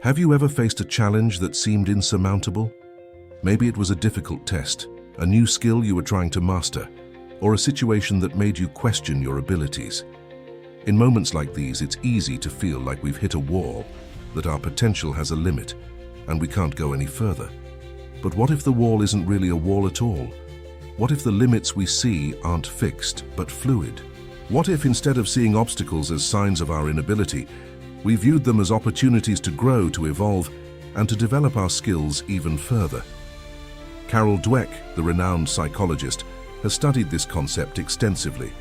Have you ever faced a challenge that seemed insurmountable? Maybe it was a difficult test, a new skill you were trying to master, or a situation that made you question your abilities. In moments like these, it's easy to feel like we've hit a wall, that our potential has a limit, and we can't go any further. But what if the wall isn't really a wall at all? What if the limits we see aren't fixed, but fluid? What if instead of seeing obstacles as signs of our inability, we viewed them as opportunities to grow, to evolve, and to develop our skills even further? Dweck, the renowned psychologist, has studied this concept extensively.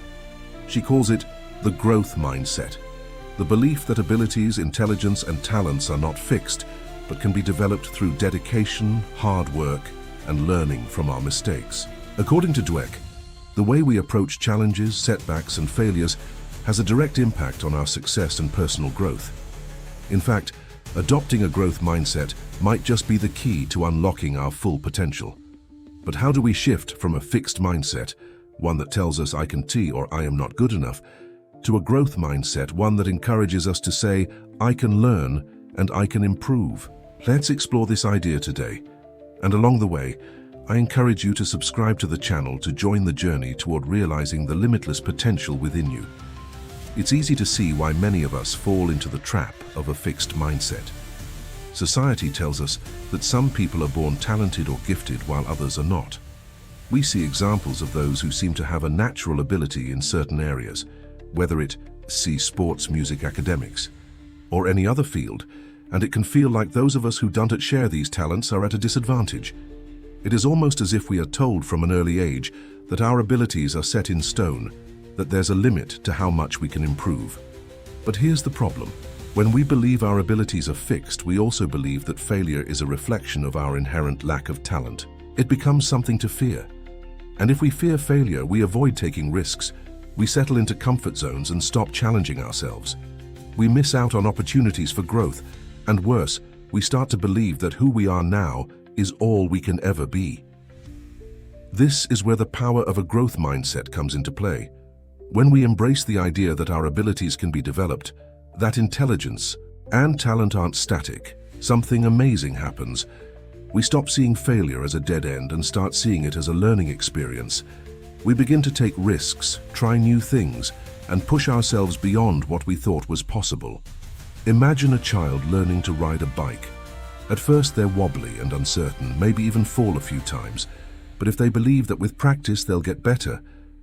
She calls it the growth mindset, the belief that abilities, intelligence, and talents are not fixed, but can be developed through dedication, hard work, and learning from our mistakes. According to Dweck, the way we approach challenges, setbacks, and failures has a direct impact on our success and personal growth. In fact, adopting a growth mindset might just be the key to unlocking our full potential. But how do we shift from a fixed mindset, one that tells us I can or I am not good enough, to a growth mindset, one that encourages us to say, I can learn and I can improve? Let's explore this idea today. And along the way, I encourage you to subscribe to the channel to join the journey toward realizing the limitless potential within you. It's easy to see why many of us fall into the trap of a fixed mindset. Society tells us that some people are born talented or gifted while others are not. We see examples of those who seem to have a natural ability in certain areas, whether it see sports, music, academics, or any other field, and it can feel like those of us who don't share these talents are at a disadvantage. It is almost as if we are told from an early age that our abilities are set in stone, that there's a limit to how much we can improve. But here's the problem. When we believe our abilities are fixed, we also believe that failure is a reflection of our inherent lack of talent. It becomes something to fear. And if we fear failure, we avoid taking risks. We settle into comfort zones and stop challenging ourselves. We miss out on opportunities for growth, and worse, we start to believe that who we are now is all we can ever be. This is where the power of a growth mindset comes into play. When we embrace the idea that our abilities can be developed, that intelligence and talent aren't static, something amazing happens. We stop seeing failure as a dead end and start seeing it as a learning experience. We begin to take risks, try new things, and push ourselves beyond what we thought was possible. Imagine a child learning to ride a bike. At first they're wobbly and uncertain, maybe even fall a few times. But if they believe that with practice they'll get better,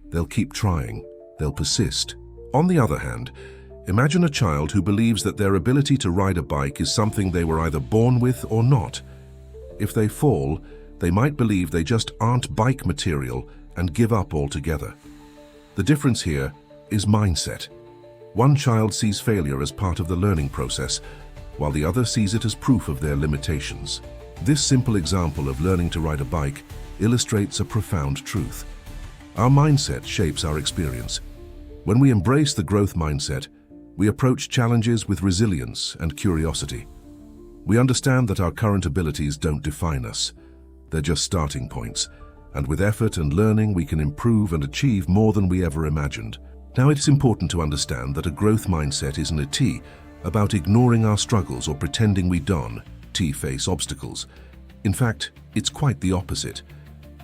they'll keep trying, they'll persist. On the other hand, imagine a child who believes that their ability to ride a bike is something they were either born with or not. If they fall, they might believe they just aren't bike material and give up altogether. The difference here is mindset. One child sees failure as part of the learning process, while the other sees it as proof of their limitations. This simple example of learning to ride a bike illustrates a profound truth. Our mindset shapes our experience. When we embrace the growth mindset, we approach challenges with resilience and curiosity. We understand that our current abilities don't define us. They're just starting points, and with effort and learning we can improve and achieve more than we ever imagined. Now, it's important to understand that a growth mindset isn't about ignoring our struggles or pretending we don't face obstacles. In fact, it's quite the opposite.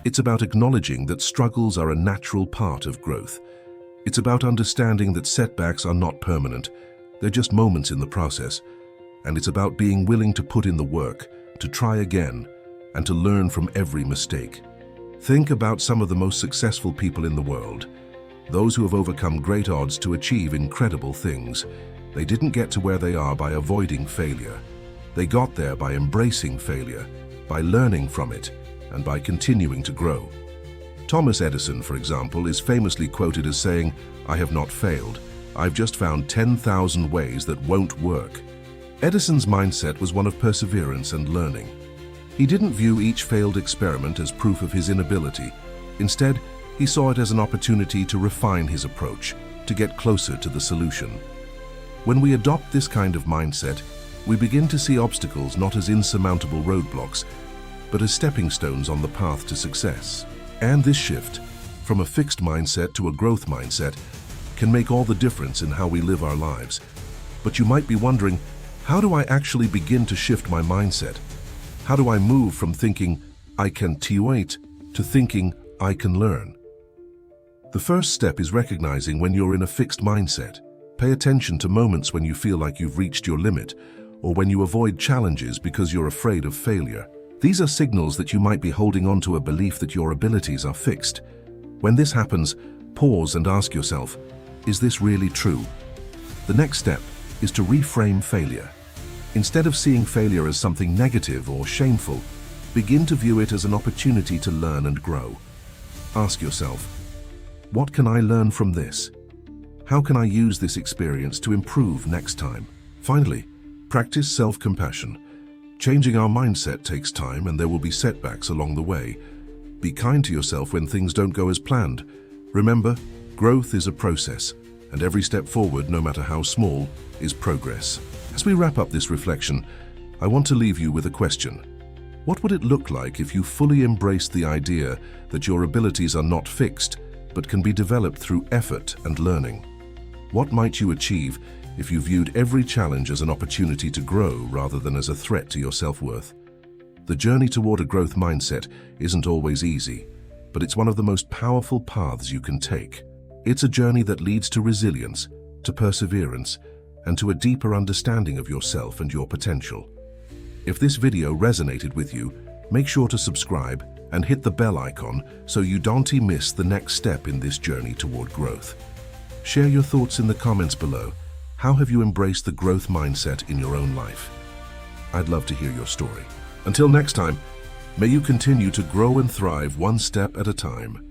It's about acknowledging that struggles are a natural part of growth. It's about understanding that setbacks are not permanent, they're just moments in the process. And it's about being willing to put in the work, to try again, and to learn from every mistake. Think about some of the most successful people in the world, those who have overcome great odds to achieve incredible things. They didn't get to where they are by avoiding failure. They got there by embracing failure, by learning from it, and by continuing to grow. Thomas Edison, for example, is famously quoted as saying, "I have not failed. I've just found 10,000 ways that won't work." Edison's mindset was one of perseverance and learning. He didn't view each failed experiment as proof of his inability. Instead, he saw it as an opportunity to refine his approach, to get closer to the solution. When we adopt this kind of mindset, we begin to see obstacles not as insurmountable roadblocks, but as stepping stones on the path to success. And this shift, from a fixed mindset to a growth mindset, can make all the difference in how we live our lives. But you might be wondering, How do I actually begin to shift my mindset? How do I move from thinking, I can wait, to thinking, I can learn? The first step is recognizing when you're in a fixed mindset. Pay attention to moments when you feel like you've reached your limit, or when you avoid challenges because you're afraid of failure. These are signals that you might be holding on to a belief that your abilities are fixed. When this happens, pause and ask yourself, is this really true? The next step is to reframe failure. Instead of seeing failure as something negative or shameful, begin to view it as an opportunity to learn and grow. Ask yourself, what can I learn from this? How can I use this experience to improve next time? Finally, practice self-compassion. Changing our mindset takes time, and there will be setbacks along the way. Be kind to yourself when things don't go as planned. Remember, growth is a process, and every step forward, no matter how small, is progress. As we wrap up this reflection, I want to leave you with a question. What would it look like if you fully embraced the idea that your abilities are not fixed, but can be developed through effort and learning? What might you achieve if you viewed every challenge as an opportunity to grow rather than as a threat to your self-worth? The journey toward a growth mindset isn't always easy, but it's one of the most powerful paths you can take. It's a journey that leads to resilience, to perseverance, and to a deeper understanding of yourself and your potential. If this video resonated with you, make sure to subscribe and hit the bell icon so you don't miss the next step in this journey toward growth. Share your thoughts in the comments below. How have you embraced the growth mindset in your own life? I'd love to hear your story. Until next time, may you continue to grow and thrive one step at a time.